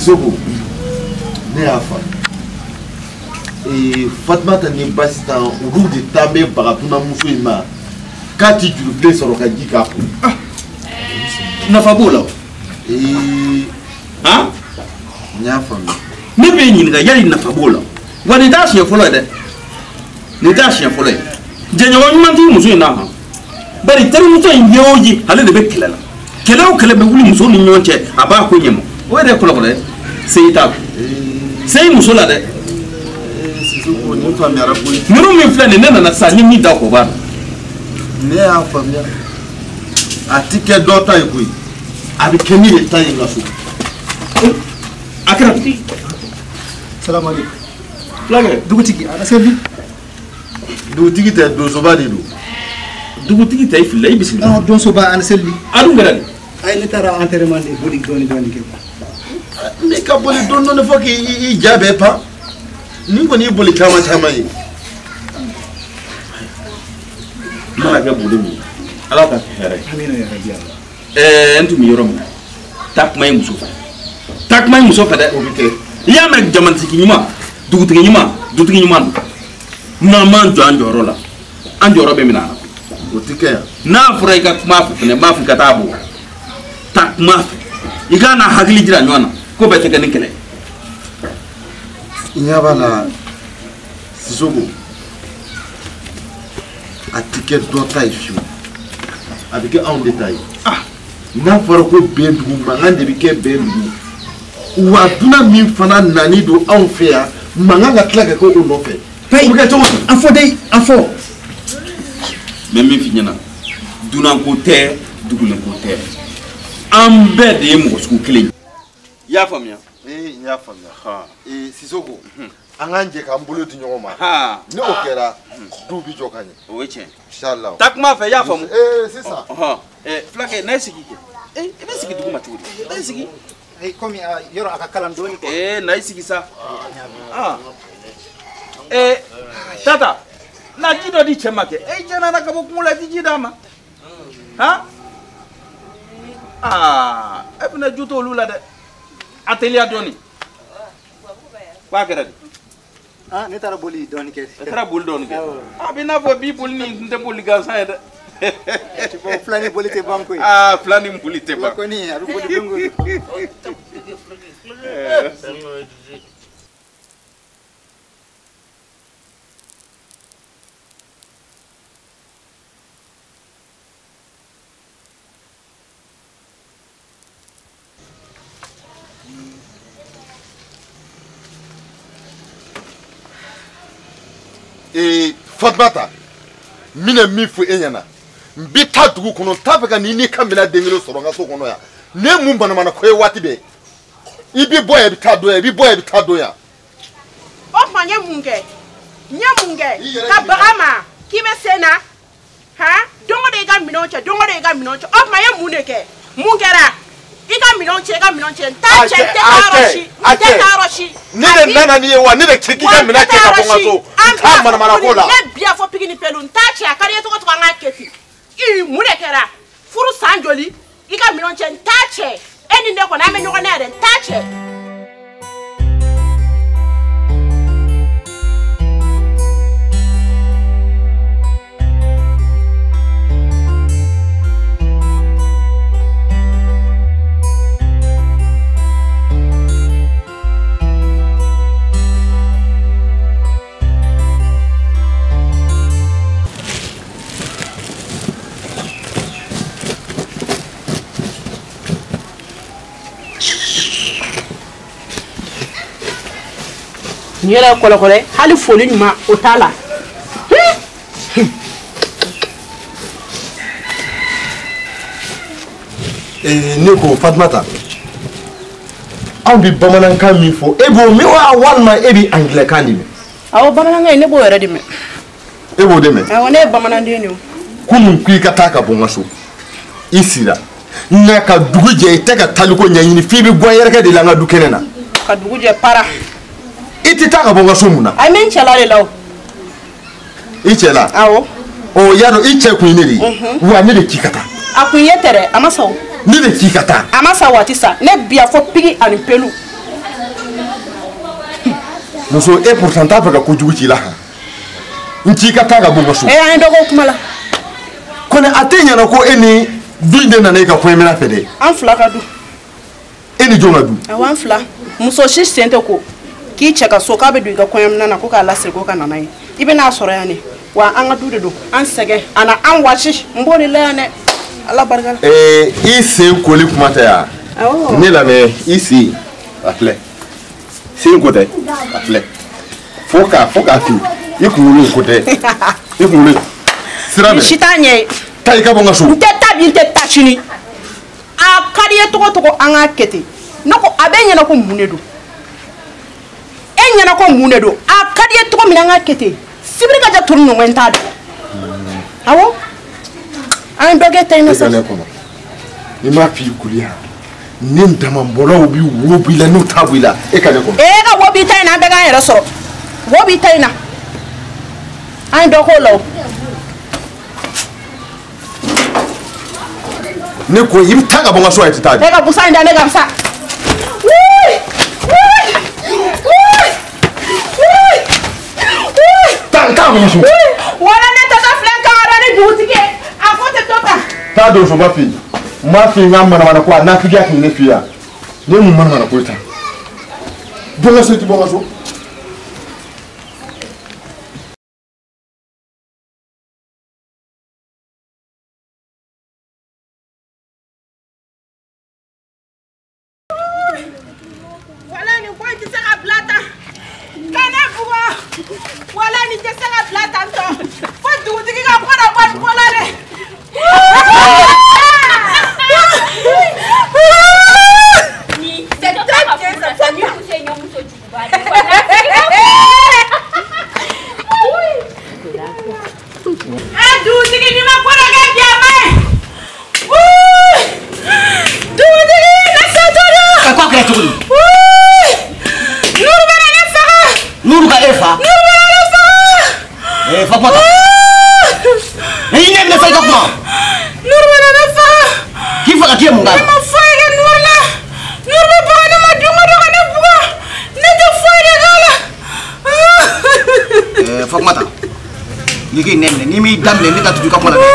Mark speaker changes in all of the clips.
Speaker 1: Sissoko, ne y'a fa. Et Fatma t'a ni basita au bout de tamer par rapport à Moussouma. Quand tu le sur le Kadika.
Speaker 2: N'a pas beau là.
Speaker 1: Et.
Speaker 2: Hein?
Speaker 1: N'a pas.
Speaker 2: Ne bénis la yali n'a pas beau là. What est that here for that? Ne dash here for it. General Manti Moussouna. But it tell me to in Yogi, a little bit killer. Kello Kelebe Moussouni Yonche, about William. Where they collaborate? Say it up. Say Moussola. Nous me flanner na sani mi da ko ba
Speaker 1: ne a famia atike dota ikui abi kemi le tayi ngaso
Speaker 2: akra
Speaker 3: salam alaykum
Speaker 2: flage
Speaker 3: dugutigi ana sebi
Speaker 1: dugutigi te do soba de do
Speaker 2: dugutigi tay fi lay bismillah
Speaker 3: non don soba ana selbi
Speaker 2: adu ngara
Speaker 3: ay le tara enterrement de bodi doni ke
Speaker 1: mais ka boli don non fo ki I jabe pa ni ko ni boli chama yi
Speaker 2: mala ga bulu ala ka xere
Speaker 3: amina ya rabbi
Speaker 2: entu mi yorom tak may muso fa de obite ya me jaman siki nyuma dugutigi nyuma na man jo anjoro la anjoro be minana
Speaker 1: otike
Speaker 2: na fura ka kuma fu ne ma fu katabu tak ma igana hagli jira nyona ko be tege ninkele
Speaker 1: Inyabala Sissoko atike dota ifiu abike en détail na fara ko bendu mangande bike bendu wa duna min fana nani do en fea manganga klaka ko on fait
Speaker 3: pay afo
Speaker 2: même mi finyana duna ko te dugule ko te ambe de mo sku kelen ya famia
Speaker 1: nya famia ha Sissoko anganje ka mbolo ti nyoma
Speaker 2: ha
Speaker 1: ne okera dubi jokanye
Speaker 2: oweche
Speaker 1: inshallah
Speaker 2: takma fe ya famu
Speaker 1: c'est ça
Speaker 2: flake na siki ebe siki duguma turi na siki
Speaker 3: komi yoro aka kalam doni ko
Speaker 2: na siki sa tata na jido di chemake jana na kabo kumula di jidama ha ebna juto lula de atelier doni kwa kera
Speaker 3: ne tara boli doni ke
Speaker 2: tara boli doni ke bina fo bi boli ni nte boli gansa de
Speaker 3: ti bo flani boli te banko
Speaker 2: flani boli te banko
Speaker 3: ko ni aru boli dongo
Speaker 1: Fatmata mina mi fu enyana mbita dugu kono tabeka ni kamera dengelo soro ngaso kono ya ne mu bana ko wati be ibi boy bi tado ya
Speaker 4: o fa nyamunge ka bagama kibe sena ha dongo de ga minonche o ma yamuneke mungera ika minonche ta chete aroshi
Speaker 1: ne nana ni wa ne kiki ga mina ke ka bongaso ka mana ko la
Speaker 4: ne bia fo pigini pelun ta che akari to ko nga keti I munekera furu sanjoli ika minonche ta che eni ne ko na me nyoko na de ta che Nyera kolokole hali foli nyuma otala
Speaker 1: Neko Fatmata on bi bamanankan mi fo ebo mi wa wan ma ebi anglican ni
Speaker 4: awo bamananga ne bo yere de me
Speaker 1: ebo de me
Speaker 4: awo ne bamanande ni
Speaker 1: kunun ku ka taka bonga so isira na ka duguje te ka taliko nyanyini fi bi gwan yere ka de la nga du kenena
Speaker 4: ka duguje para
Speaker 1: iti taka bonga so muna
Speaker 4: amen chalale law
Speaker 1: ichela
Speaker 4: awo
Speaker 1: o yaro iche ku ni ri wa ni de kikata
Speaker 4: akuyetere amasaw
Speaker 1: ni de kikata
Speaker 4: amasa watisa ne bia fo pigi ani pelu
Speaker 1: muso e pourtant ta fɛ ka kojugu ci la n ci ka taa ka bɔ n ka so.
Speaker 4: an ye dɔgɔ kuma la.
Speaker 1: kɔni a tɛ ɲɛna ko e ni du in de nana e ka kɔɲɔmina fɛ dɛ.
Speaker 4: an fila ka du.
Speaker 1: e ni jɔn ka du.
Speaker 4: awɔ an fila muso si sen tɛ ko k'i cɛ ka so k'a bɛ don i ka kɔɲɔmina na ko k'a lasiri ko ka nana ye i bɛ n'a sɔrɔ yan ne wa an ka du de don an sɛgɛn a na an wasi n b'o de la yan dɛ ala barika la.
Speaker 1: i sen koli kuma tɛ yan. awɔ ne lamɛn i sen a filɛ sen ko tɛ a filɛ fo k'a fin i kunkolo ko tɛ i kunkolo sira bɛ.
Speaker 4: si t'a ɲɛ ye.
Speaker 1: taa i ka bɔ n ka so.
Speaker 4: n tɛ taa bi n tɛ taa sini a ka di ye togo togo an k'a kɛ ten ne ko a bɛ ɲɛna ko mun de don e ɲɛna ko mun de don a ka di ye togo min na an k'a kɛ ten sibiri ka ja turu ɲɔgɔn n t'a dɔn awɔ an ye dɔ kɛ ta in na sa.
Speaker 1: i m'a f'i kuli yan ni damabɔlaw bi wo b'i la n'u t'a b'i la e ka ne kɔnɔ. e
Speaker 4: ka wo b'i ta in na an bɛɛ k'an yɛrɛ sɔrɔ wo b'i ta in na an ye dɔ k'o la o.
Speaker 1: ne ko i bɛ taa ka bɔ n ka so a ye tɛ taa di. e
Speaker 4: ka busan in da ne ka sa.
Speaker 1: taa bɔ n ka so.
Speaker 4: wala ne tɛ taa filɛ kan ka ni dugutigi ye a ko tɛ to ta.
Speaker 1: taa don so ma fi n m'a fi n ka manamana ko a n'a tigiya tun ne fi yan ne mun manamana ko ta bɔ n ka so i tɛ bɔ n ka so.
Speaker 5: ni mi daminɛ ne ka tugu ka kuma la dɛ.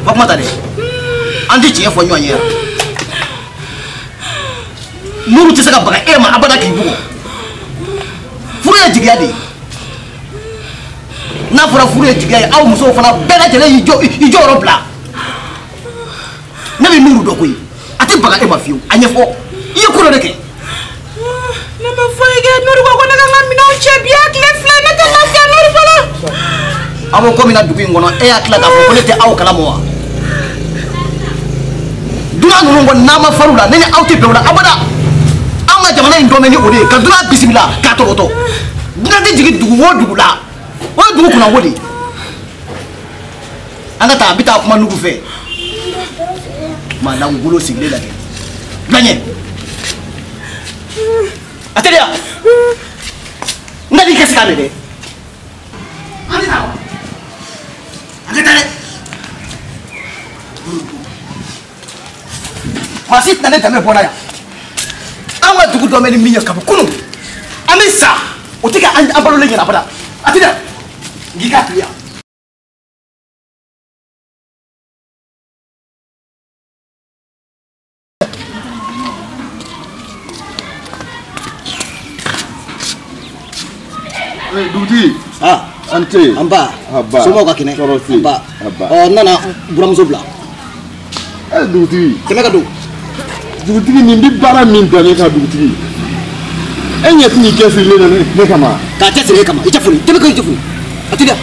Speaker 5: Fatumata dɛ an tɛ tiɲɛ fɔ ɲɔgɔn ye yan. Nuru tɛ se ka baga e ma abada k'i bugɔ. Furu ye jigiya de ye. N'a fɔra furu ye jigiya ye aw musow fana bɛɛ lajɛlen y'i jɔyɔrɔ bila. Ne bɛ Nuru dɔn koyi a tɛ baga e ma fiyewu a ɲɛfɔ i ye ko dɔ de kɛ.
Speaker 4: Ne ma foyi kɛ Nuru ko ne ka n ka minɛnw cɛ bi a tile fila ne tɛ lafiya Nuru fɔlɔ.
Speaker 5: Aw bɛ ko min na dugu in kɔnɔ e y'a tila k'a fɔ ko ne tɛ aw kalama wa. Dunan ninnu kɔni n'an ma far'u la ne ni aw tɛ bɛn o la abada. Anw ka jamana in dɔn bɛ ni o de ye ka dunan bisimila k'a tɔbɔtɔ. Dunan tɛ jigin dugu o dugu la o ye dugu kunnako de ye. An ka taa a bɛ taa kuma Nugu fɛ. Maa langolo sigilen lajɛ. Bilaɲɛ. A teliya. N ka n'i kɛ sira minɛ dɛ. An tɛ taa wa? An ka taa dɛ. Maa si tɛna ne danbe bɔra yan. An ka dugu dɔ bɛ ni min ye kabi kunun. An bɛ sa o tɛ kɛ an balolen ɲɛna abada. A teliya. N k'i k'a teliya.
Speaker 1: Dugutigi an tɛ
Speaker 5: an ba somɔgɔw ka kɛnɛ an ba n nana buramuso bila
Speaker 1: dugutigi
Speaker 5: kɛmɛ ka don
Speaker 1: dugutigi nin bɛ baara min da ne ka dugutigi e ɲɛ tɛ n'i cɛsirilen ne kama
Speaker 5: k'a cɛsiri e kama i tɛ foli kɛmɛ ka i tɛ foli a tɛ dɛ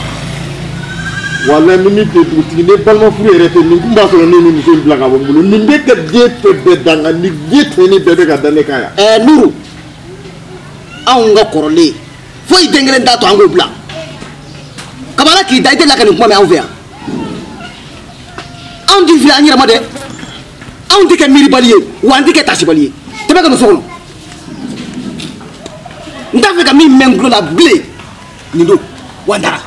Speaker 1: walayi ni min tɛ dugutigi ne balima furu yɛrɛ tɛ nin tun b'a sɔrɔ ne ni muso in bila ka bɔ n bolo nin bɛ ka diɲɛ tɛ bɛɛ danga ni diɲɛ tɛ ni bɛɛ bɛ ka da ne kan yan
Speaker 5: Nuru anw ka kɔrɔlen foyi den kelen t'a to an k'o bila kabala k'i da i tɛ la ka nin kuma mɛn anw fɛ yan anw t'i fili an yɛrɛ ma dɛ anw tɛ kɛ miiribali ye wa an tɛ kɛ tasibali ye tɛmɛ ka don so kɔnɔ n t'a fɛ ka min mɛn n tulo la bilen nin don wa n taara.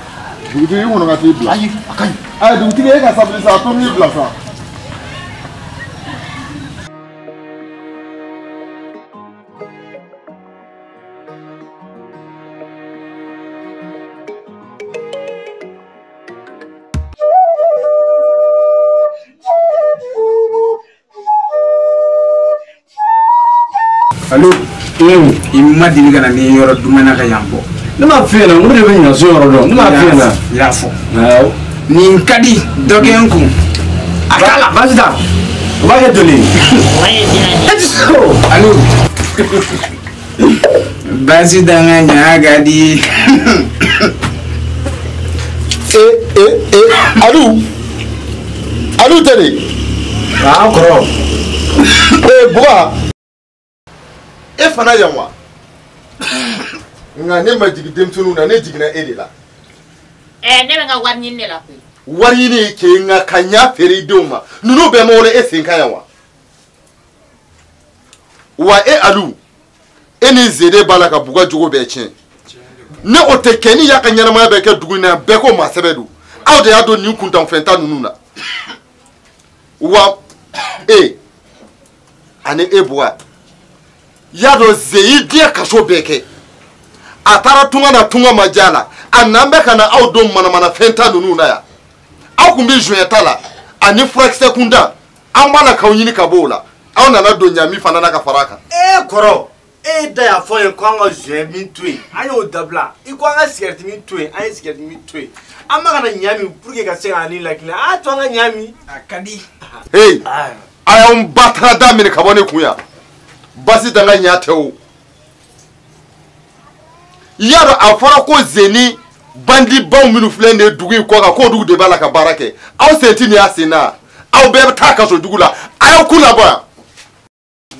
Speaker 1: dugutigi i kɔnɔ ka t'i bila.
Speaker 5: ayi a ka ɲi.
Speaker 1: ayi dugutigi e ka sabali sa a to n'i bila sa.
Speaker 6: Allô? Il m'a dit que ni yoro dumana ka yambo. Ne m'a fait là, on devait venir sur yoro. Ne m'a fait là. Ya fo. Ni kadi dogenku. Akala, vas-y là. On va y donner. Allô? Vas-y dans la gadi.
Speaker 1: Allô télé.
Speaker 6: Ah encore.
Speaker 1: Bois. E fana yanwa. Nga ne ma jigi demtunu na ne jigina e de la.
Speaker 7: Ne be nga warni ne la ko.
Speaker 1: Wari ni ke nga kanya feri doma. Nunu be mo wole e senka yanwa. Wa e alu. Eni zede bala ka buga jogo be chen. Ne o te keni ya ka nyana ma be ke dugu na be ko ma sebedu. Aw de ado ni kuntan fenta nunu na. Wa ane eboa yado zeyi dia kaso beke atara tunga na tunga majala anambe kana audo mana fenta nunu na ya au kumbi joyetala ani flex sekunda ambala kawnyini kabola au na do nyami fana na ka faraka
Speaker 5: koro da ya fo en kwanga je mi tue ayo dabla I kwanga sigareti mi tue ayi sigareti mi tue amma kana nyami pour que ka se ani la kila twanga nyami
Speaker 6: Akadi.
Speaker 1: hey ayam batara da mini kabone kuya basi danga nyateo yaro afara ko zeni bandi baw minu flende dugu ko ka ko dugu de bala ka barake aw senti ni asina aw be ta ka so dugu la ayo kula ba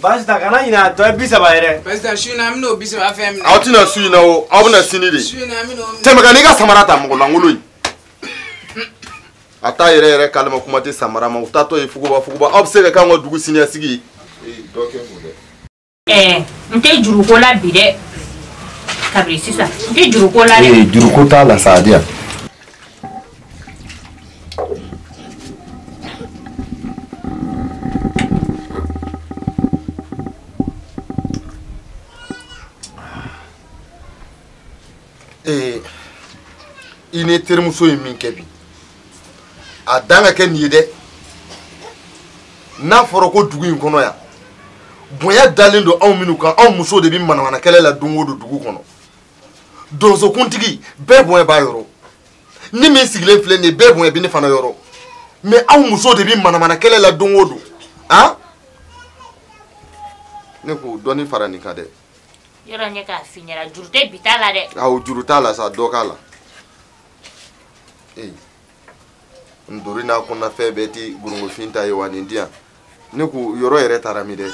Speaker 5: basi da kana ina to bisa ba ere
Speaker 6: Basi da shuna mino bisa ba fam.
Speaker 1: aw tina suina o aw na sinide
Speaker 6: Shuna mino.
Speaker 1: tema ka ni ga samarata mo la ngolo ata yere kalma kuma te samara ma utato e fuguba obsere ka ngo dugu sinia sigi doke ngode
Speaker 7: nte juru ko la bi de kabri sisa nte juru ko la de
Speaker 1: juru ko ta la sadia ine termuso min kebi adanga ke ni de na foro ko dugu in kono ya boya dalindo aw minu kan aw muso de bi manana kelela dungo do dugu kono donso kuntigi be boya ba yoro ni mi sigle fle ne be boya bi ni fana yoro me aw muso de bi manana kelela dungo do ha ne ko doni farani kade
Speaker 7: yoro nye ka finyara jurute bitala de
Speaker 1: aw jurutala sa dokala ndori na kuna fe beti gurungo finta ye wani ndia ne ku yoro ere taramide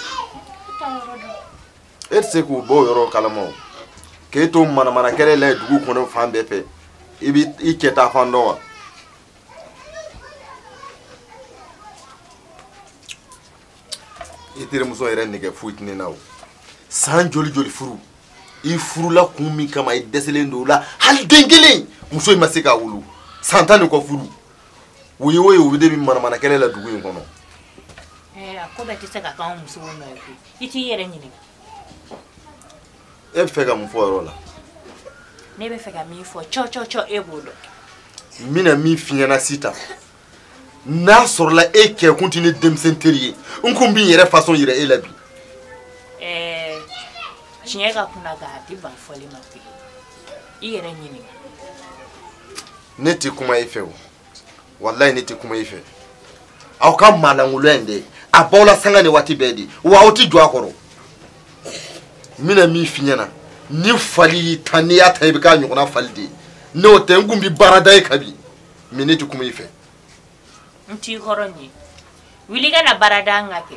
Speaker 1: etse ku bo yoro kalamo ke to mana kele le dugu kono fambe fe ibi iketa fandowa itire muso ere nige fuitni nawo san joli furu I furu la kumi kama I deselendo la hal dengele muso I masika wulu santani ko furu woyo wide bi mana kele la dugu kono
Speaker 7: ko beti saka ka muso no iti yere nyini
Speaker 1: e fega mu fo rola
Speaker 7: ne be fega mi fo cho ebodo
Speaker 1: mina mi finyana sita na sorla e ke continue dem senterie nkumbi yere façon yere elabi
Speaker 7: chinyega kuna ga diba foli mapi yere nyini
Speaker 1: neti kuma ife wallahi neti kuma ife aw kam malangulo ende abola sangane wati bedi wa oti jwa koro mina mi finyana ni fali taniya taybika nyukuna faldi no tengumbi barada kabi mineti kuma ife
Speaker 7: nti horonyi wiliga na barada ngake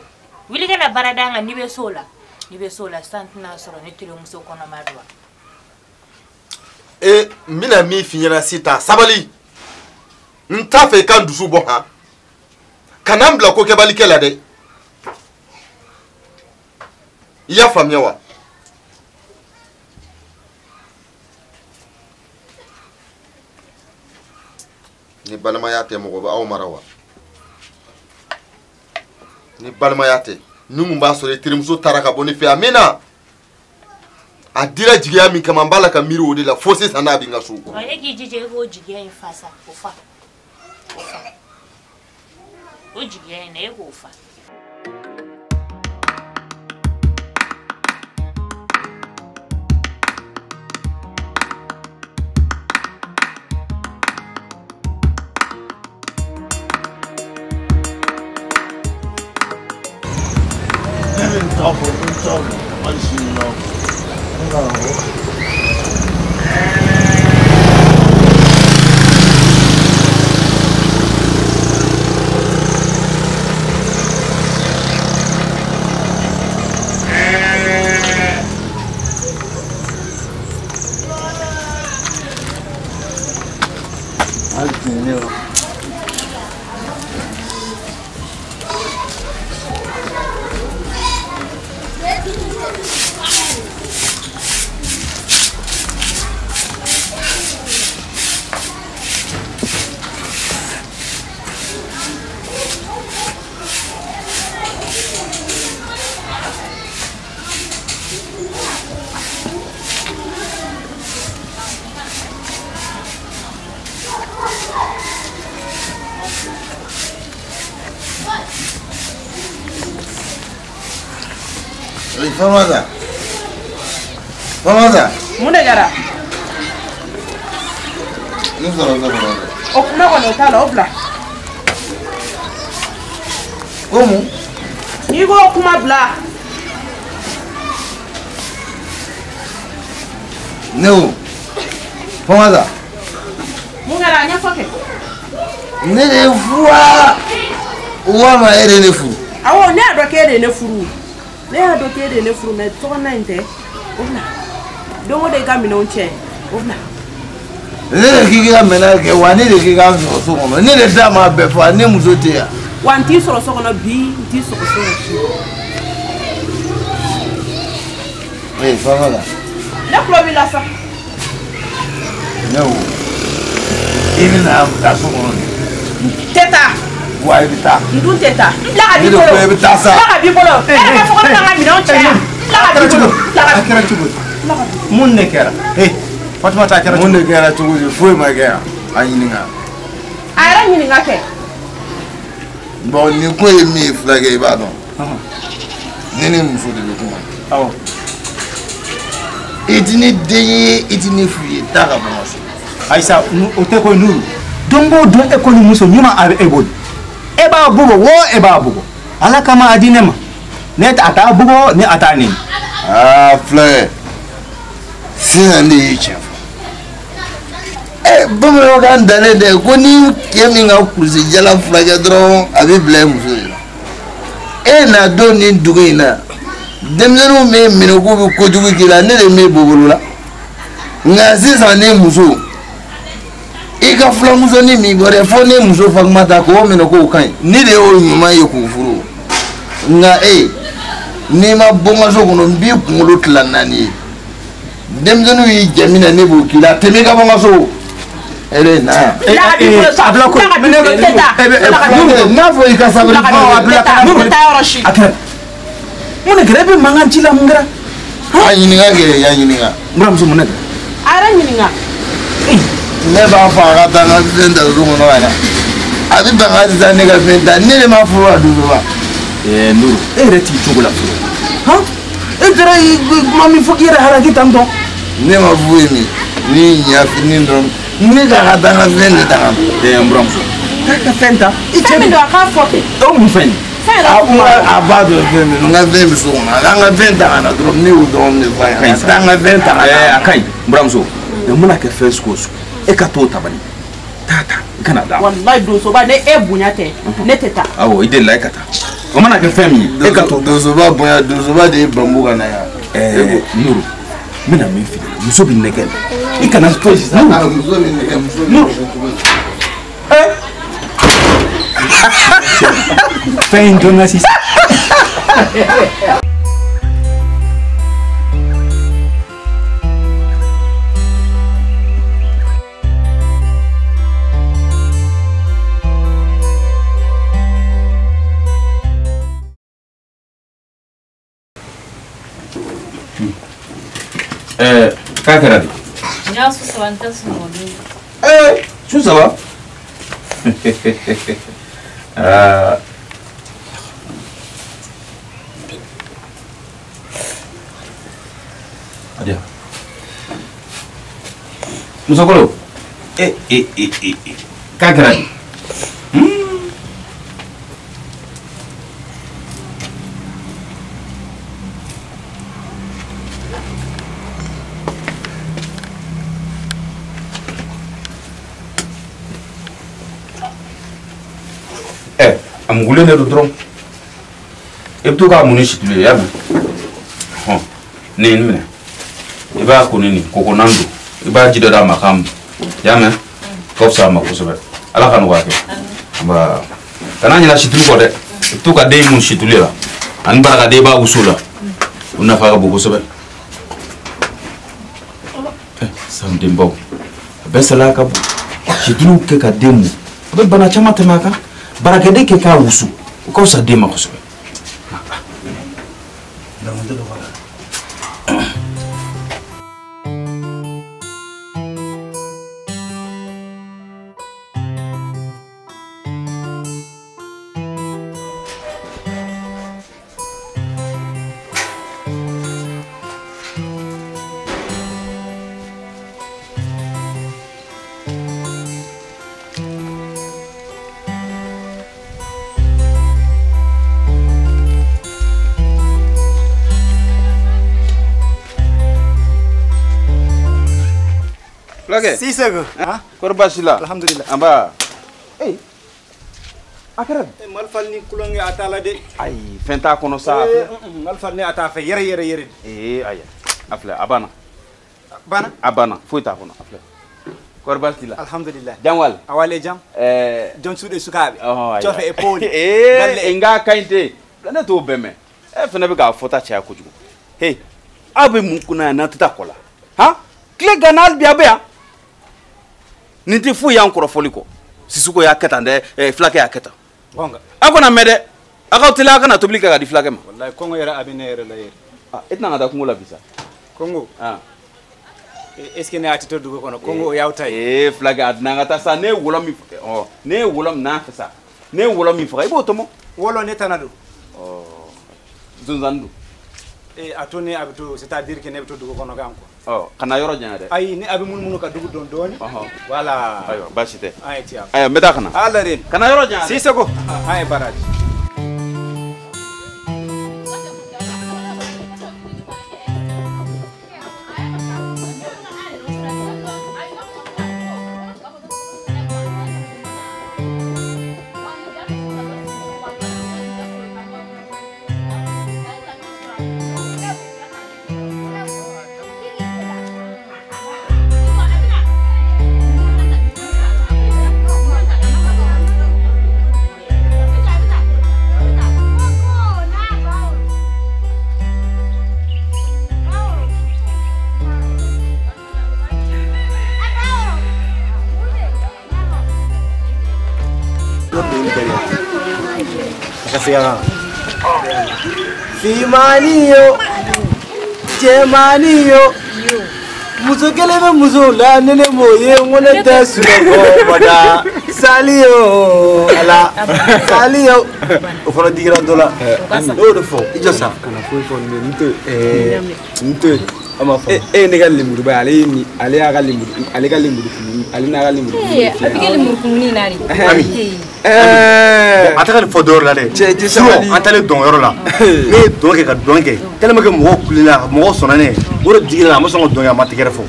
Speaker 7: wiliga na barada nga nibe sola santina soro ni tire muso kono madwa
Speaker 1: mina mi finyana sita sabali ntafe kan dusu bo ha kanambla ko kebali kela de ya famia wa ni balma yate mo ba aw marawa ni balma yate nungu ba so le tirimso taraka boni fi amina adira jigiya min kama mbala ka miri wodi la fosse sana bi ngasu
Speaker 7: o yegi jije go jigiya in fasa ofa o jigiya ne go fa
Speaker 1: Famaza. Famaza.
Speaker 4: Mun de kɛra?
Speaker 1: Ne sɔrɔ ne kɔrɔ dɛ.
Speaker 4: O kuma kɔni o t'a la, o bila.
Speaker 1: Ko mun?
Speaker 4: N'i ko kuma bila.
Speaker 1: Ne o. Famaza.
Speaker 4: Mun kɛra a ɲɛfɔ kɛ.
Speaker 1: Ne de ye fura. Walima e de ne furu.
Speaker 4: Awɔ ne y'a dɔn k'e de ye ne furu. Ne y'a dɔn k'e de ye ne furu mais tɔgɔna in tɛ. O bila. Don o don i ka minɛnw cɛ. O bila.
Speaker 1: Ne de k'i ka minɛn kɛ wa ne de k'i ka sɔrɔ so kɔnɔ. Ne de da ma bɛɛ fɔ ne muso tɛ yan.
Speaker 4: Wa n t'i sɔrɔ so kɔnɔ bi n t'i sɔrɔ so kɔnɔ.
Speaker 1: Ee Famaza.
Speaker 4: Ne tulo b'i la sa.
Speaker 1: Ne o. I bɛna taa so kɔnɔ de.
Speaker 4: Tɛ taa.
Speaker 1: Wa i bɛ taa.
Speaker 4: N dun tɛ taa. N bila ka b'i bolo.
Speaker 1: Ne de filɛ i bɛ taa sa.
Speaker 4: N bila ka b'i bolo. E yɛrɛ b'a fɔ ko ne ka n ka minɛnw cɛ yan. N bila ka b'i bolo.
Speaker 3: A kɛra cogo di? Mun de kɛra? Fatumata a kɛra cogo di?
Speaker 1: Mun de kɛra cogo di? Foyi ma kɛ yan. A ɲininka.
Speaker 4: A yɛrɛ ɲininka kɛ.
Speaker 1: Bon nin ko ye min ye fulakɛ i b'a dɔn. Ne ni muso de bɛ kuma.
Speaker 3: Awɔ.
Speaker 1: I ti ni den ye i ti ni fu ye taa ka bɔ n ka so.
Speaker 3: Ayisa o tɛ ko Nuru. Don o don e ko ni muso ɲuman a bɛ e bolo. E b'a bugɔ wo e b'a bugɔ. Ala kama a di ne ma. Ne a t'a bugɔ ni a t'a nɛni.
Speaker 1: Aa fulakɛ sisan de y'i tiɲɛ fɔ. Bamanankan dannen dɛ ko ni cɛ min ka kulusi jala fulakɛ dɔrɔn a bɛ bila i muso de la. E na don nin dugu in na denmisɛnninw bɛ minɛ k'u bɛ kojugu k'i la ne de m'e bolo la nka sisan ne muso i ka filamusonin min bɔ dɛ fo ne muso Fatumata k'o minɛ k'o ka ɲi ne de y'o ɲuman ye k'o furu nka n'i ma bɔ n ka so kɔnɔ n b'i kunkolo tila 4 ye denmisɛnninw y'i jɛ min na ne b'o k'i la tɛmɛ i ka bɔ n ka so. Ele na. N'a fɔ i ka sabali.
Speaker 6: Mun de kɛra e bɛ mankan ci la mun kɛra?
Speaker 1: A ɲininka kɛ ya ɲininka.
Speaker 6: N buramuso mun de kɛra?
Speaker 4: A yɛrɛ ɲininka.
Speaker 1: Ne b'a fɔ a ka taa n ka fɛn ta so kɔnɔ ka na. A bɛ ban ka sisan ne ka fɛn ta ne de ma furu a dusuba.
Speaker 6: Nuru e yɛrɛ t'i cogo la fɔlɔ. E kɛra kuma min fɔ k'i yɛrɛ halaki tan tɔ.
Speaker 1: Ne ma foyi min ni ɲafini dɔrɔn ne ka taa n ka fɛn de ta ka na.
Speaker 6: N buramuso k'a ka fɛn ta.
Speaker 4: Fɛn min don a k'a fɔ ten.
Speaker 6: O mun fɛn ye?
Speaker 1: A b'a dɔn fɛn min n ka fɛn bɛ so kɔnɔ a k'an ka fɛn ta ka na dɔrɔn ne y'o dɔrɔn de fɔ a ɲɛna a taa n ka fɛn ta ka na.
Speaker 6: A ka ɲi n buramuso mɛ mun na kɛ fɛn sugu o sugu e ka t'o tabali taa ta i kana da.
Speaker 4: Walayi donsoba ne e bonya tɛ ne tɛ taa.
Speaker 6: Awɔ i delila e ka taa o mana kɛ fɛn min ye e ka to.
Speaker 1: Donsoba bonya donsoba de ye bambu ka na yan.
Speaker 6: Nuru n bɛna min f'i ɲɛna muso bɛ nɛgɛ la i kana to yen sisan.
Speaker 1: Muso bɛ nɛgɛ muso bɛ nɛgɛ.
Speaker 6: Fɛn in dɔnna sisan. K'a kɛra de?
Speaker 7: N y'a su saba n tɛ sunɔgɔ.
Speaker 6: Su saba? Adieu. Musokolo. K'a kɛra de?
Speaker 2: am gulen ne do dron e to ka muni shitule ya ho ne ni iba ko ni ko ko nando iba jido da makam ya me ko sa ma ko so ala kan wa ke ba kana nyala shitulu ko de to ka de mun shitule la an baraka de ba usula una fa ko so be sam dembo be sala ka shitulu ke ka demu be bana chama temaka baraka de ke ka usu ko sa de ma ko so be
Speaker 3: Lagi? Sisa ke?
Speaker 2: Ha? Korban sila.
Speaker 3: Alhamdulillah.
Speaker 2: Amba. Akara.
Speaker 3: Malfal ni kulongi atala de.
Speaker 2: Ay, fenta kono sa.
Speaker 3: Malfal ni atafe yere.
Speaker 2: Aya. Afla abana.
Speaker 3: Bana?
Speaker 2: Abana. Fuita kono afla. Korban sila.
Speaker 3: Alhamdulillah.
Speaker 2: Jamwal.
Speaker 3: Awale jam. John sude sukabe. Chofe epoli.
Speaker 2: Enga kainte. Dana to beme. Fena be ga fota cha kujugo. Hey. Abe mukuna na tata kola. Ha? Kle ganal biabea. Ninti fu ya nkoro foliko sisuko ya keta nde flake ya keta
Speaker 3: gonga
Speaker 2: akona mede akawtila kana toblika ga di flake ma
Speaker 3: wallahi kongo yara abinere la yere
Speaker 2: etna ngada kungola bisa
Speaker 3: kongo est-ce que ne atito dugo kono kongo yawtay
Speaker 2: flake adna ngata sa ne wolom ne wolom na fesa ne wolom mi fa ibo tomo
Speaker 3: wolo ne tanado
Speaker 2: zunzandu
Speaker 3: atone abito c'est-à-dire que ne abito dugo kono gam ko
Speaker 2: kana yoro jangade
Speaker 3: ay ni abi mun ka dugu don doni wala
Speaker 2: ayo bashite
Speaker 3: ay tiam
Speaker 2: ayo meda kana
Speaker 3: ala ren
Speaker 2: kana yoro jangade
Speaker 3: si sego ay baraji Fimaniyo Jemaniyo Muso kelebe muso la nene moye ngone tesu ko bada Saliyo ala Saliyo ofana digira dola do de fo ijosa kana fo nte ama fo ne ga limuru ba ale ni ale ga limuru ale ga limuru ale na ga limuru
Speaker 8: abigele murkumuni nari
Speaker 3: ataka fo dor la de so antale don yoro la ne don ke ka don ke tellement que mo kulina mo sonane woro digira mo songo don ya matigere fo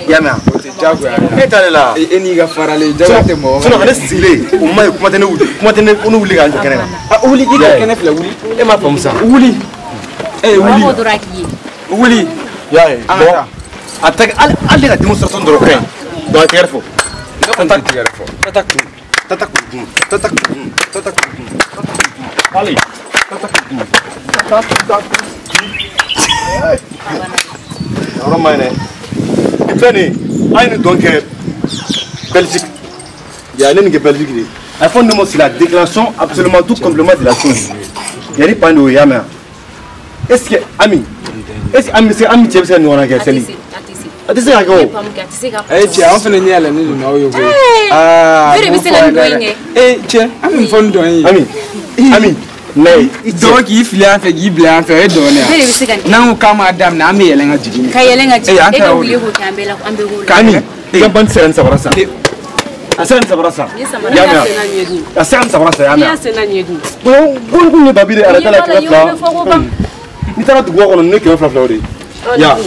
Speaker 3: yama jago e tale la eni ga farale jawate mo so na stile o mai kuma tane unu wuli ga kene wuli diga kene fla wuli e ma fam sa wuli wuli ya bon attaque alle ga démonstration de l'Ukraine do tigere fo tatak allez alors mané fini ayni donc Belgique il y a une Belgique il faut nous c'est la déclaration absolument tout complément de la chose il y a pas de yama est-ce que ami c'est amitié c'est nous on a gagné atisi ga go
Speaker 6: che an fene ni ala ni no yo go
Speaker 8: bere bi sele ndoyenge
Speaker 6: che am fon doyi
Speaker 3: ami nay
Speaker 6: do ki fili an fe gi bla an fe do ne
Speaker 8: bere bi sele
Speaker 6: nan ka ma adam na am yelenga jigi
Speaker 8: ka yelenga jigi e ga wuli ko tambela ambe go
Speaker 3: kani ga ban seren sabarasa asan sabarasa ya na asan sabarasa ya na
Speaker 8: ya sena nyedu
Speaker 3: bon ni babire ala tala kala ni tara du go ne ke fla ori ya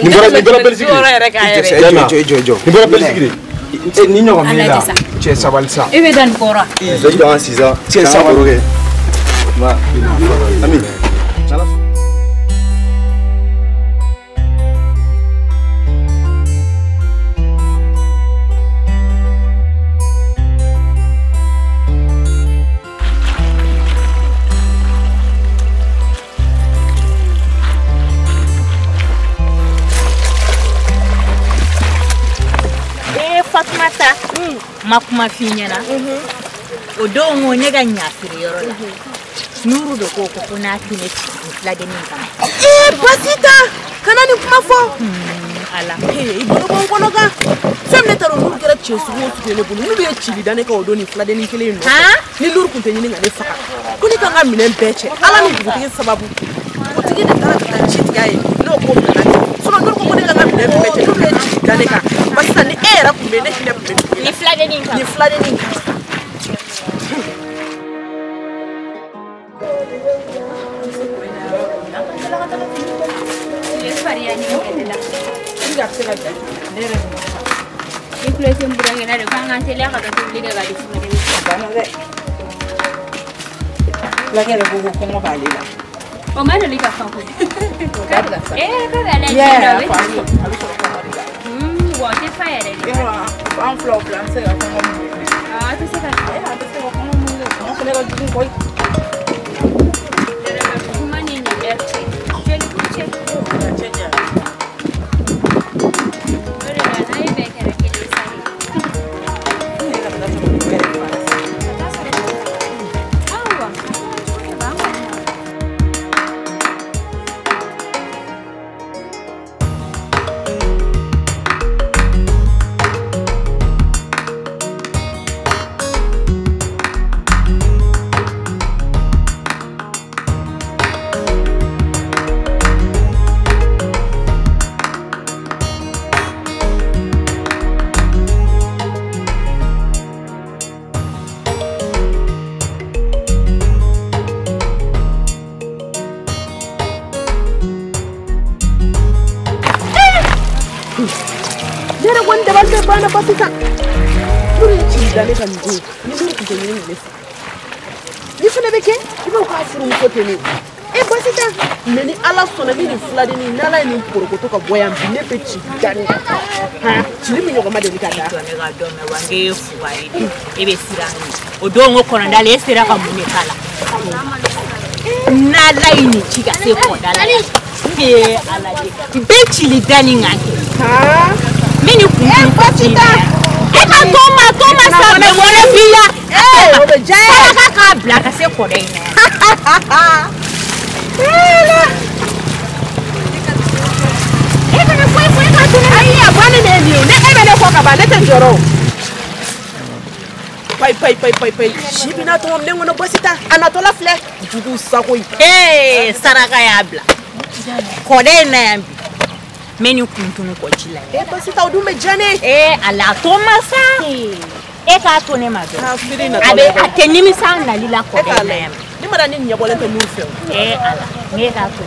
Speaker 3: ni bora Belgique
Speaker 6: jo
Speaker 3: ni bora Belgique
Speaker 6: ni nyogo mila cɛ sabali sa
Speaker 8: e bɛ da nin kɔrɔ
Speaker 3: Ils ont dit en 6 ans.
Speaker 6: Cɛ sabali
Speaker 3: Ami.
Speaker 7: Fatmata makuma fi ɲɛna o don ŋo ne ka ɲafiri yɔrɔ la nuru de ko ko n'a tine filadenin kama
Speaker 4: basita kana ni kuma fɔ
Speaker 7: ala
Speaker 4: i bolo bɔ n kɔnɔ kan fɛn min ne taara nuru kɛra cɛ sugu o sugu ye ne bolo nuru ye cili da ne kan o don ni filadenin kelen nɔfɛ ni nuru kun tɛ ɲini ka ne faga ko ne kan ka minɛn bɛɛ cɛ ala ni dugutigi sababu o tigi de taara ka taa ci tigɛ ye n'o ko bila nuru ko ne kan ka minɛn bɛɛ cɛ nuru ye cili da ne kan basita ni e yɛrɛ kun bɛ ne hinɛ kun bɛ
Speaker 7: ni filadenin kan
Speaker 8: o ma deli ka fan ko ka bila sa ka ala wa te fa yɛrɛ de
Speaker 4: an fila an se ka kɔngɔ mun
Speaker 8: tɛ se ka
Speaker 4: an tɛ se ka kɔngɔ mun kɛ an fana ka jugu koyi
Speaker 8: kuma ni nin dɛ jeli ko cɛ o de la n'a ye bɛɛ kɛra kelen sa ye
Speaker 4: bana basita nuru ye cili da ne ka nin don ni nuru kun tɛ ɲini ka ne faga ni fana bɛ kɛ i b'o k'a furumuso tɛ ne basita mɛ ni ala sɔnna ni nin filadennin n'ala ye nin porokoto ka bɔ yan bi ne bɛ cili da ne kan cili min ɲɔgɔn ma deli ka da
Speaker 7: ne ka dɔn mɛ wa n k'e fugari e bɛ siran ɲɛ o don ko kɔnɔdala e sera ka mun de k'a la n'ala ye nin ci ka se kɔda la ala de bɛ cili da ni ŋa kɛ mini basita e ka toma sa me wole bila
Speaker 4: o be jaya
Speaker 7: ka bila ka se kɔda in e kana foi ka tuna
Speaker 4: ayi a bani ne ni ne e be ne ko ka ba ne te joro pai shibina to ne ngono basita anatola fle jugu sako
Speaker 7: saraka ya bila kɔda in na yan meni kuntunu ko jila
Speaker 4: basita odume jane
Speaker 7: ala to masa e ka to ne ma do abe atenimi sa na lila ko de na yam
Speaker 4: ni mara ni nyabole to nuru fe
Speaker 7: ala ne ka to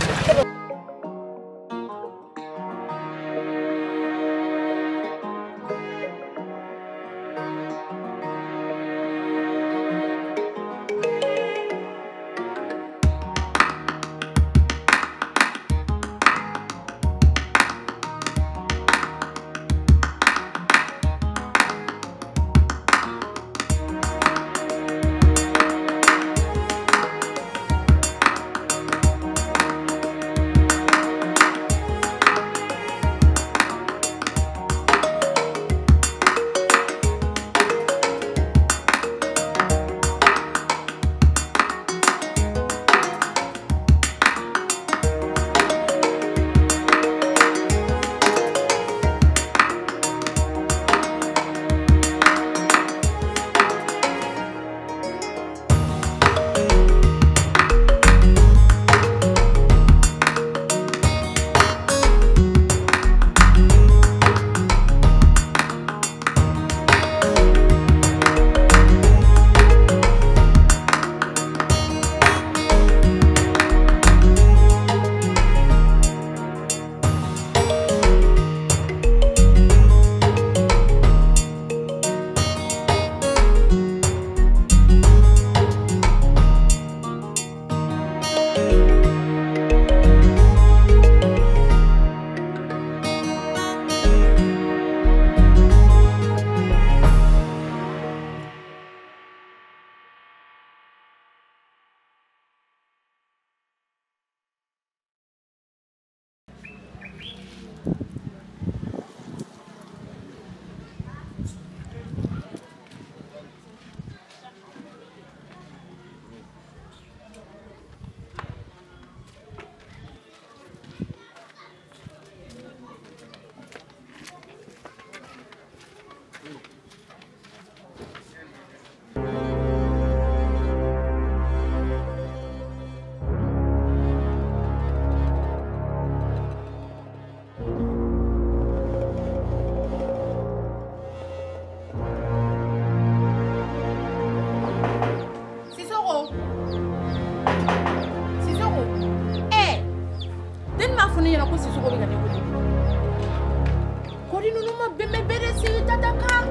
Speaker 4: ka bɛnbɛ bere sigi tata kan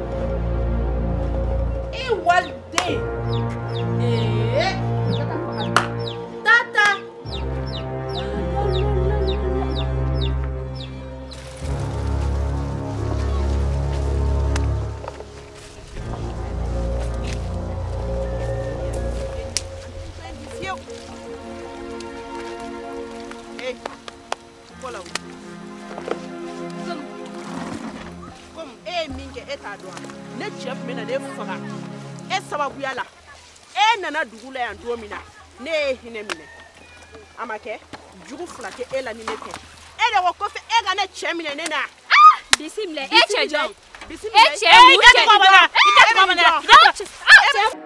Speaker 4: i waliden tata ne cɛ tun bɛna ne faga e sababuya la e nana dugu la yan don min na ne ye hinɛ minɛ a ma kɛ jugu fila tɛ e la ni ne tɛ e de ko kɔfɛ e ka ne cɛ minɛ ne na
Speaker 8: bisimila e cɛ jɔn
Speaker 4: bisimila
Speaker 8: e cɛ i tɛ tɔgɔ bana i tɛ tɔgɔ bana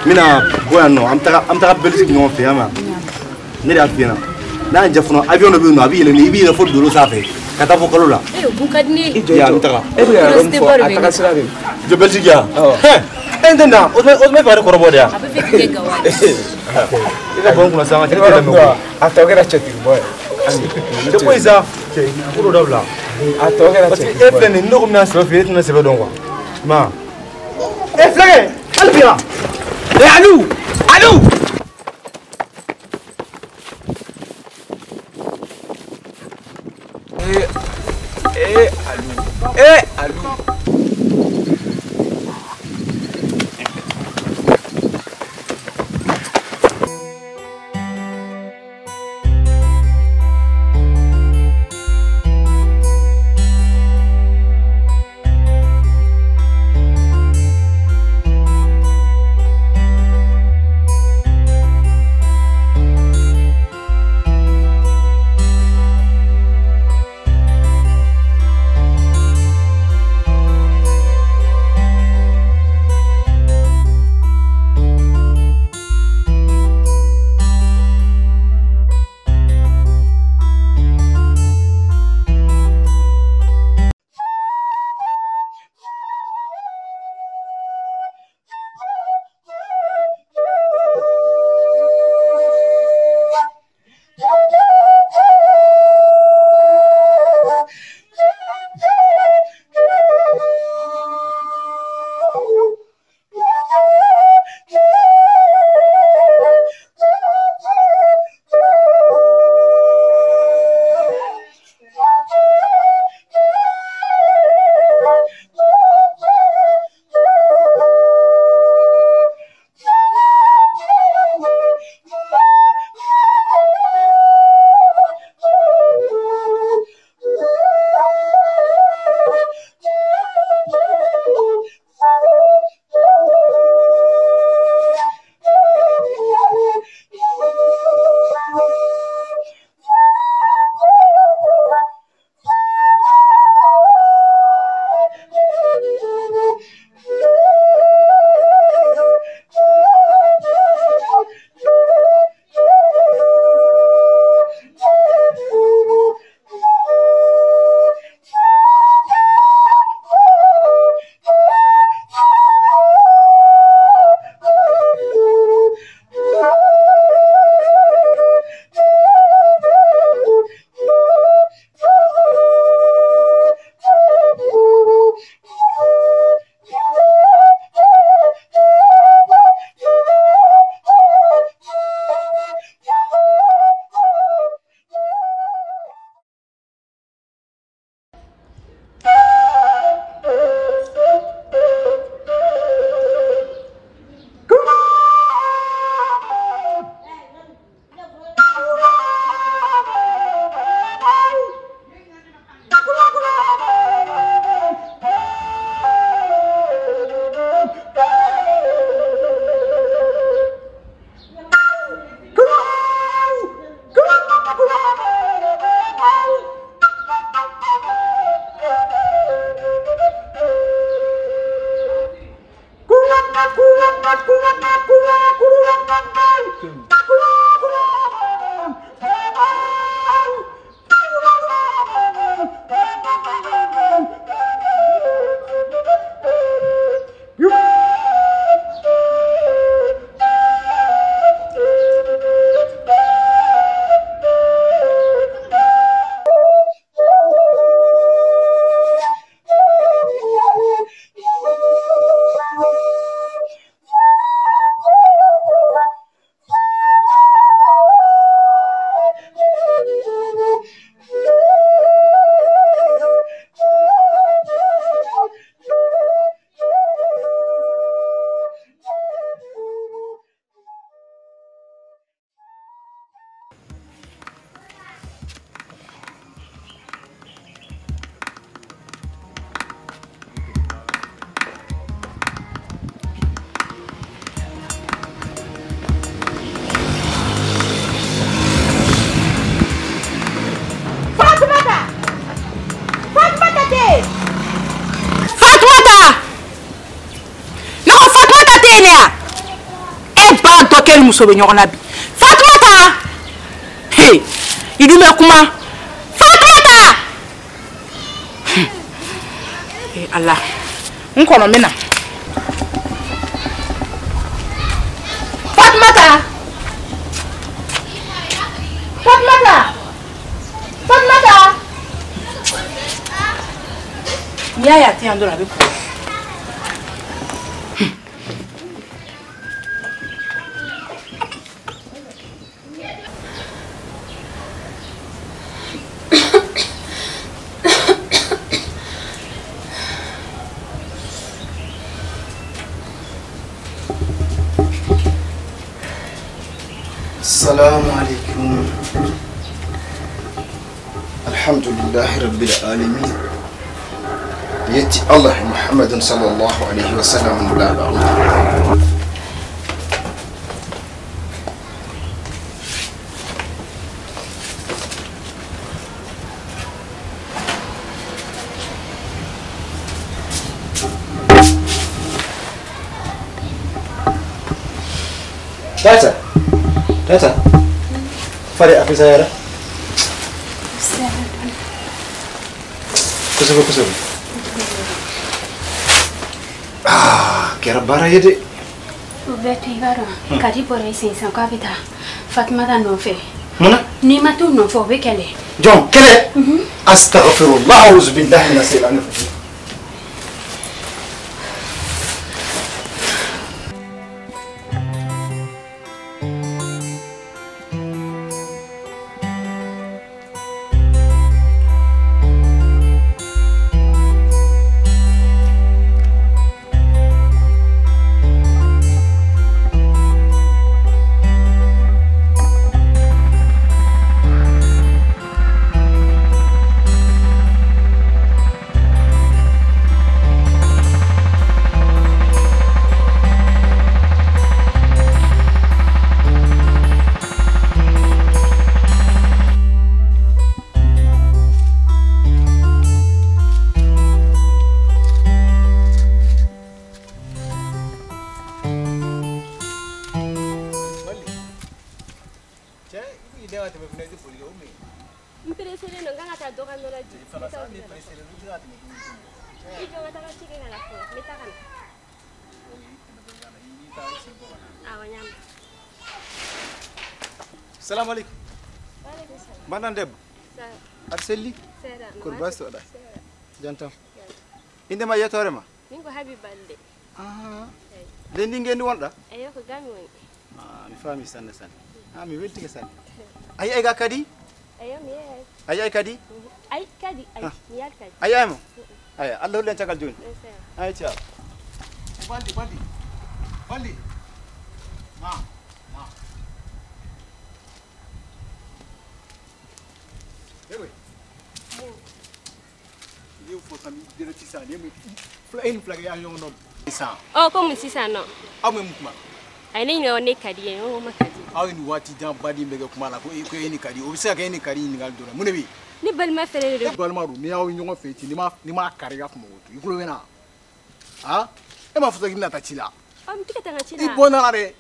Speaker 3: mina boya no am taga Belgique ñoo fi ama ne da fina na jafuno avion no bi no abi yele ni bi yele fo dolo safe kata fo kolo la
Speaker 8: bu kadni
Speaker 3: ya am taga
Speaker 6: e be rom fo ataka sira be
Speaker 3: je Belgique ya entenda o me pare korobo dia
Speaker 8: abe fe ke gawali
Speaker 3: ila bon kuna sama ke da mo
Speaker 6: atogera cheti boy
Speaker 3: te ko isa kuro dabla
Speaker 6: atogera
Speaker 3: parce
Speaker 6: cheti
Speaker 3: que e plane no ko na se fe na se be don quoi ma e flage albira
Speaker 6: e alou
Speaker 4: muso be ɲɔgɔn na bi Fatumata hey i dun bɛ kuma Fatumata hey Allah n kɔnɔ min na Fatumata Fatumata Fatumata n'i y'a ye a tɛ yan dɔrɔn a bɛ kuma
Speaker 5: السلام عليكم الحمد لله رب العالمين يأتي الله محمد صلى الله عليه وسلم لا بعض Tata, fare apa saya? Kusuk. Kira bara ya dek.
Speaker 8: Berarti bara. Kadi boleh sih sangka kita. Fatumata nofe.
Speaker 5: Mana?
Speaker 8: Ni matu nofe bekele.
Speaker 5: Jom, kele. Astaghfirullah, auzubillah minasyaitanir rajim. Salam alaikum. Mana Deb? Arseli? Kurbas tu ada. Jantam. Inde ma yatore ma?
Speaker 8: Ningo Habibalde.
Speaker 5: Den ninge ni wonda?
Speaker 8: Ayo ko gami woni.
Speaker 5: Mi fami sanne sanne. Mi welti ke sanne. Ay ga kadi?
Speaker 8: Ayo mi
Speaker 5: ay kadi?
Speaker 8: Ay kadi ay mi yar kadi.
Speaker 5: Ay mo? Ay Allah len takal joni. Ay cha. Bandi. Ewe. Eu vou também direto isso ali, flag ya yon non. Isa.
Speaker 8: Oh, como sisa no.
Speaker 5: Amu mukuma.
Speaker 8: Ai nem no ne kadi en o makadi.
Speaker 5: Aw ni wati jam badi mbege kuma la ko eni kadi. O bisa ka eni kadi ni ngal dora. Munebi.
Speaker 8: Ni balma fere re.
Speaker 5: Balma ru mi aw nyongo feti ni ma kariga kuma wotu. Ikulo wena. Ha? E ma fusa gina ta chila.
Speaker 8: Am tika tanga chila.
Speaker 5: Ibona are.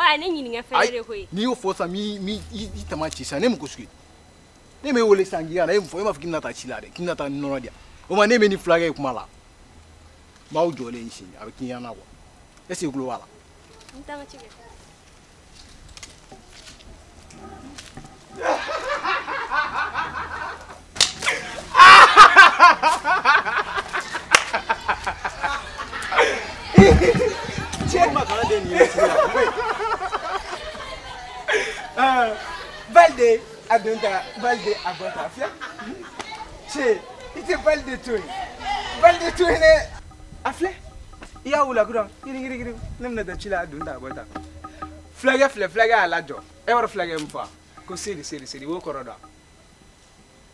Speaker 8: Oh, ne ɲininka fɛn de koyi.
Speaker 5: N'i y'o fɔ sa mi tama ci sa ne mun ko sugu ne m'e wele san k'i ka na e mun fɔ e m'a fɔ k'i bɛna taa ci la dɛ k'i bɛna taa nɔnɔ di yan o ma ne bɛ ni fulakɛ ye kuma la m'aw jɔlen si a bɛ k'i ɲɛna quoi est-ce que i tulo b'a la.
Speaker 8: N t'an ka ci kɛ.
Speaker 6: Balde adonta balde abota fia che ite balde toy ne afle ya wula kuran giri nemna da chila adonta abota flaga ala jo e wor flaga mfa ko seri wo koroda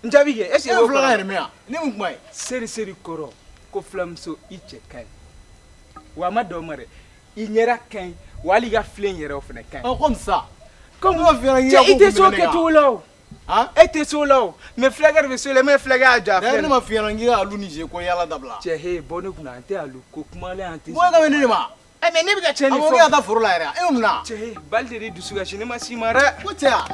Speaker 6: njabi ge esi wo
Speaker 5: flaga ne mea ne mun mai
Speaker 6: seri koro ko flamso iche kai wa ma do mare i nyera kai wali ga flen yere ofne kai
Speaker 5: comme ça.
Speaker 6: Comme on vient il était sur que tout là. Hein? Était sur là. Mais flagar be sur les mais flagar a déjà fait.
Speaker 5: Ne ma fi rangira alu ni je ko yala dabla.
Speaker 6: Che he bonu kuna ante alu ko kuma le ante.
Speaker 5: Mo ga menene ma.
Speaker 6: E me ne bi ga cheni fo.
Speaker 5: Amo ga ta furu la era. E umna.
Speaker 6: Che he balde de dusuga chini ma simara.
Speaker 5: Ko che ya.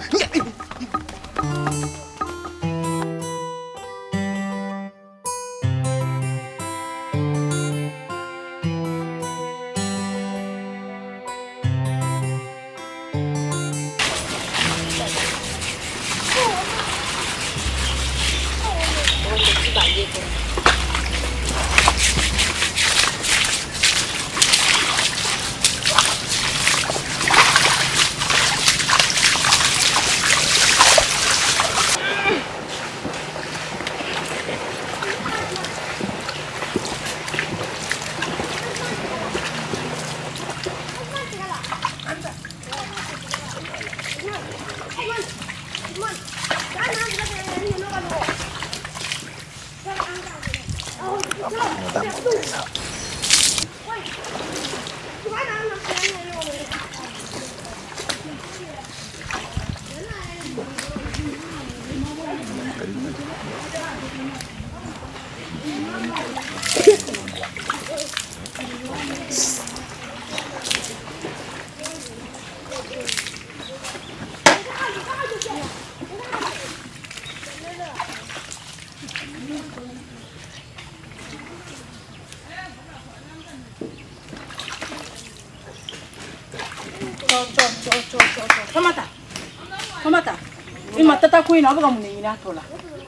Speaker 4: Famata. Ima tata ko ina obaga munina tola.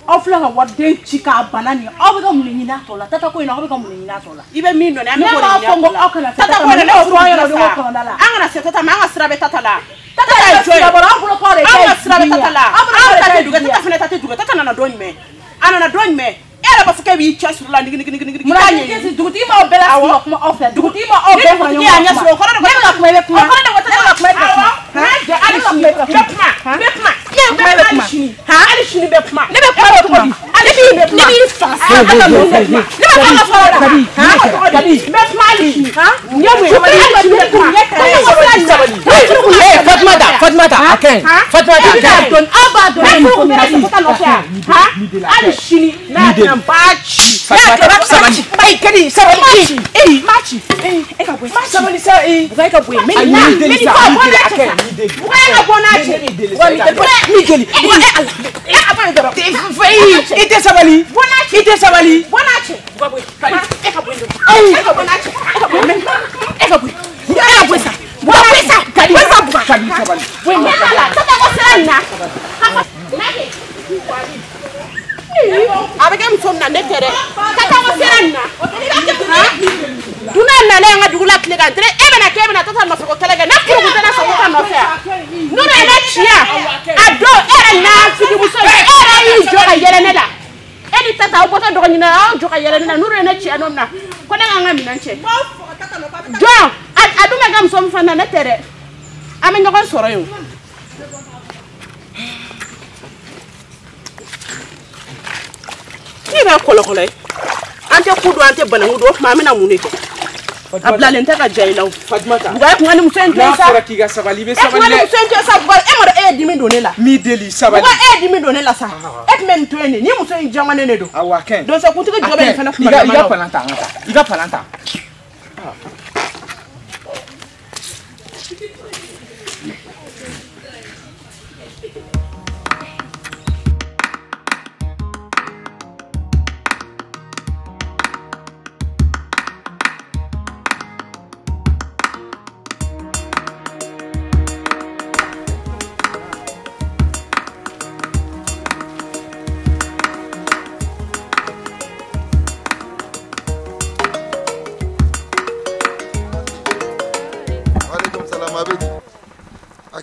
Speaker 4: Ofla ga wade chika banani. Obaga munina tola. Tata ko ina obaga munina tola. Ibe mindo na me ko ni. Tata ko na o fro yoro do ko ndala. Angana se tata ma ngasrabe tata la. Tata ya joy. Aba ambulo ko re. Ngasrabe tata la. Aba tata duga tata fene tata duga tata na don me. Ana na don me. Era ba fuke bi chasuru la nigi. Muranye kesi duguti ma obela sno kuma ofla. Duguti ma obela ko ni anya sro ko na ko kuma be kuma. Ko na wata na kuma be kuma. Ha? Ja ali shini be kuma. Be kuma. Ye kuma be kuma. Ha? Ali shini be kuma. Ne be kuma be kuma. Ali shini be kuma. Ne bi fa. Ala no be kuma. Ne ba ka fa wala. Ha? Kadi. Be kuma ali. Ha? Ye mu ali shini be kuma.
Speaker 6: Fatmata aken. Fatmata aken.
Speaker 4: Abadon. Ha? Ali shini na bachi. Sabani. Ai kadi sabani. Machi. Eka boy. Sabani sa Eka boy. Meni fa bona aken. Wena bona aken. Migeli. Ite sabali. Bona aken. Ite sabali. Bona aken. Eka boy. Eka bona aken. Eka boy. Eka boy sa. Bona pesa. Kadi sabali. Wena tata ko sana. Nake. Abeke msomna netere tata ko serana duna na le nga dugula klega entre ebe na kebe na tata no fiko kelega na kuru kutana so ko no fe nuna na chia ado era na fidi buso era yi joka yele neda edi tata obota do nyina joka yele neda nuna na chia no na ko na nga mi na nche jo adu mega msom fana netere ame nyoko soro yo ni ba kolo ante kudu ante banangudo mamina munete abla lenta ka jailaw Fatmata buga ko ngani musen
Speaker 6: na fura ki ga sabali be sabali
Speaker 4: ngani musen je sabal e mo e dimi donela
Speaker 6: mi deli sabali
Speaker 4: buga e dimi donela sa et men toene ni musen jamane ne do
Speaker 6: awa ken
Speaker 4: don sa kunti ko jobe fana kuma
Speaker 6: iga palanta ngata iga palanta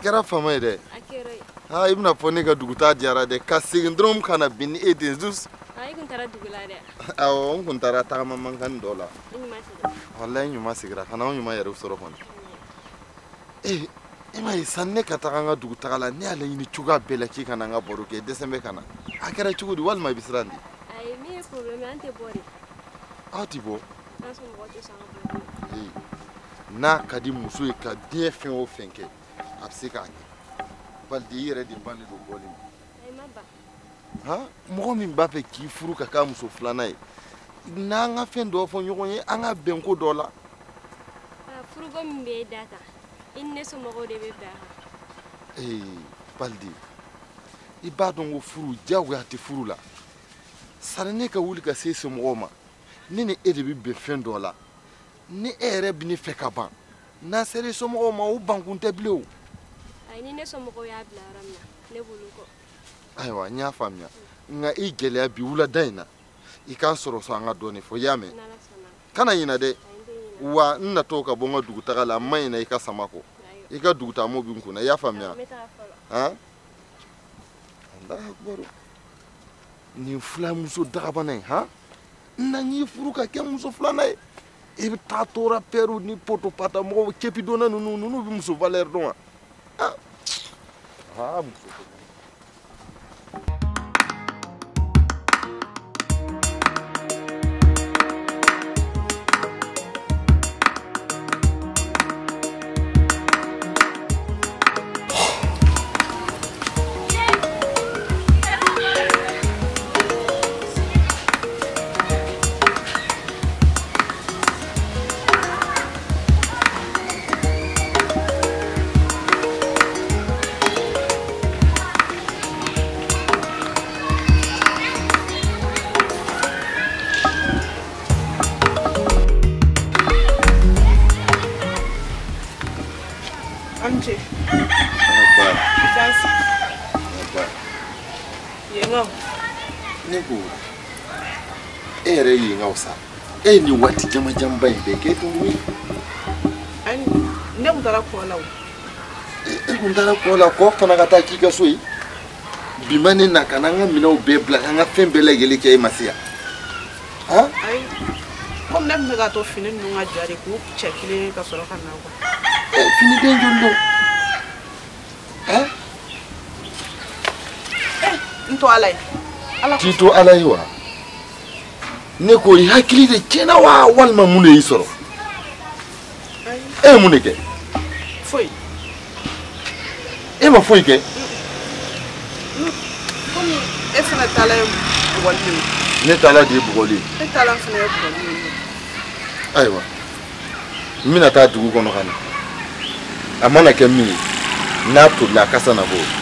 Speaker 1: kɛra fama ye dɛ
Speaker 8: a kɛra ye
Speaker 1: i bɛna fɔ ne ka dugutaa diyara dɛ ka segin dɔrɔn ka na bin ni e den dus
Speaker 8: i kun taara dugu la dɛ
Speaker 1: awɔ n kun taara tagama mankani dɔ la
Speaker 8: i ɲuman sigira
Speaker 1: wallahi ɲuman sigira kana an ɲuman yɛrɛ sɔrɔ kɔni e ma ye san ne ka taga an ka dugutaga la ne y'a laɲini cogoya bɛɛ la k'i kana an ka baro kɛ dɛsɛ bɛ ka na a kɛra cogo di walima i bɛ siran di
Speaker 8: ayi min ye problème an tɛ bɔ de
Speaker 1: aw ti bɔ
Speaker 8: an somɔgɔw tɛ sɔn ka bɔ
Speaker 1: n'a ka di muso ye ka diɲɛ fɛn o fɛn kɛ a bɛ se k'a kɛ balide i yɛrɛ de bannen don bɔli ma
Speaker 8: ayi ma ban
Speaker 1: mɔgɔ min b'a fɛ k'i furu ka k'a muso filanan ye n'an ka fɛn dɔ fɔ ɲɔgɔn ye an ka bɛn ko dɔ la
Speaker 8: furuko min bɛ e da ta i ni ne somɔgɔw de bɛ bɛn a kan
Speaker 1: balide i b'a dɔn ko furu diyagoya tɛ furu la sani ne ka wuli ka se somɔgɔw ma ne ni e de bɛ bɛn fɛn dɔ la ni e yɛrɛ bɛ ne fɛ ka ban n'a sera i somɔgɔw ma o bankun tɛ bilen o
Speaker 8: ayi ni ne somɔgɔw y'a bila yɔrɔ min na ne b'olu kɔ
Speaker 1: ayiwa n y'a faamuya nka i gɛlɛya bi wulada in na i k'an sɔrɔ so an ka dɔɔnin fɔ i y'a mɛn kana ɲinɛ dɛ wa n natɔ ka bɔ n ka dugutaga la n ma ɲinɛ i ka sama kɔ i ka dugutaamo bɛ n kunna i y'a faamuya Allahu akbar nin filamuso dagabana in n na n'i furu ka kɛ muso filanan ye i bɛ taa tora pɛriw ni poto pata mɔgɔw kepi donna ninnu bɛ muso valeur dɔn wa muso ni wati jama jamba in bɛɛ kɛ tun ye
Speaker 4: ne kun taara kɔ la o
Speaker 1: e kun taara kɔ la kɔ fana ka taa k'i ka so ye bi ma ne na ka na an ka minɛnw bɛɛ bila an ka fɛn bɛɛ lajɛlen kɛ e ma se yan
Speaker 4: ayi komi ne tun bɛ ka to fini ninnu ka ja de k'u cɛ kelen ka sɔrɔ ka na kuwa
Speaker 1: fini den joli don
Speaker 4: n to ala ye
Speaker 1: k'i to ala ye wa ne ko i hakili de tiɲɛna wa walima mun de y'i sɔrɔ e ye mun de kɛ
Speaker 4: foyi
Speaker 1: e ma foyi kɛ
Speaker 4: komi e fana taala ye bugɔli ye
Speaker 1: ne taala de ye bugɔli ye
Speaker 4: e taala fana ye bugɔli ye
Speaker 1: ayiwa n bɛna taa dugu kɔnɔ ka na a mana kɛ min ye n'a tolila a kasa na bɔ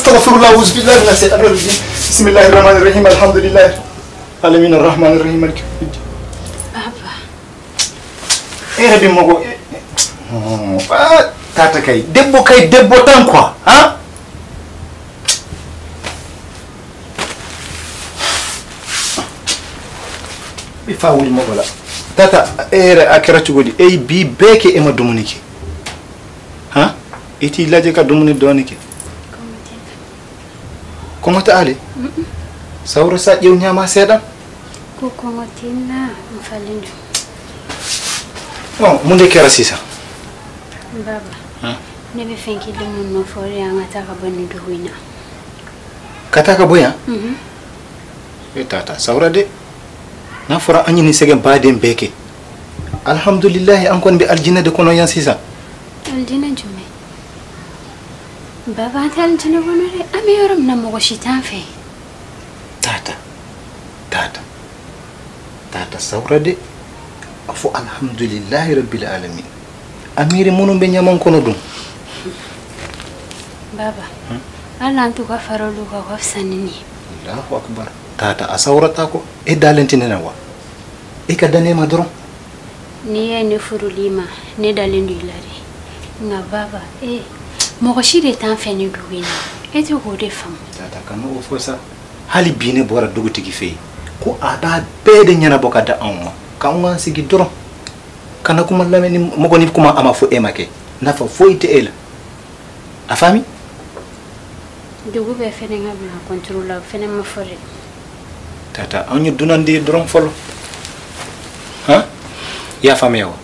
Speaker 9: استغفر الله أعوذ بالله من الشيطان الرجيم بسم الله الرحمن الرحيم الحمد لله العالمين الرحمن الرحيم مالك يوم الدين
Speaker 7: Papa.
Speaker 9: ربي مغو تاتا كاي دبو تان كوا ها بفاول مغلا تاتا اكرا تشغودي اي بي بيكي اما دومونيكي ها ايتي لاجي كا دوموني دونيكي Kɔngɔ tɛ ale sawura sa ƴew ñama seeɗan
Speaker 10: ko kɔngɔ tinna n falen do
Speaker 9: mun de kɛra sisan
Speaker 10: baba ne bɛ fɛn kelen mun nɔfɛ o de y'an ka taa ka bɔ nin dugu in na
Speaker 9: ka taa ka bɔ yan e tata sawura de n'a fɔra an ye nin sɛgɛn baden bɛɛ kɛ alhamdulilahi an kɔni bɛ aljinɛ de kɔnɔ yan sisan
Speaker 10: aljinɛ jumɛn baba an tɛ aljinɛ kɔnɔ dɛ an bɛ yɔrɔ min na mɔgɔ si t'an fɛ
Speaker 9: tata sawura de a fɔ alhamdulilahi rabbil alamin amiri minnu bɛ ɲaman kɔnɔ dun
Speaker 10: baba hali an t'u ka fara olu kan o ka fisa ni nin ye
Speaker 9: allahu akbar tata a sawura ta kɔ e dalen tɛ ne na wa e ka da ne ma dɔrɔn
Speaker 10: n'i ye ne furuli ma ne dalen do i la de nka baba mɔgɔ si de t'an fɛ ni dugu in na e tɛ k'o de faamu
Speaker 9: tata kana o fɔ sa hali bi ne bɔra dugutigi fɛ yen ko a b'a bɛɛ de ɲɛnabɔ ka da anw ma k'anw k'an sigi dɔrɔn kana kuma lamɛn ni mɔgɔ ni kuma a ma fɔ e ma kɛ nafa foyi tɛ e la a faamu
Speaker 10: dugu bɛɛ fɛnɛ ka bila contrôle la o fɛnɛ ma fɔ dɛ
Speaker 9: tata anw ye dunandi dɔrɔn fɔlɔ han i y'a faamuya wa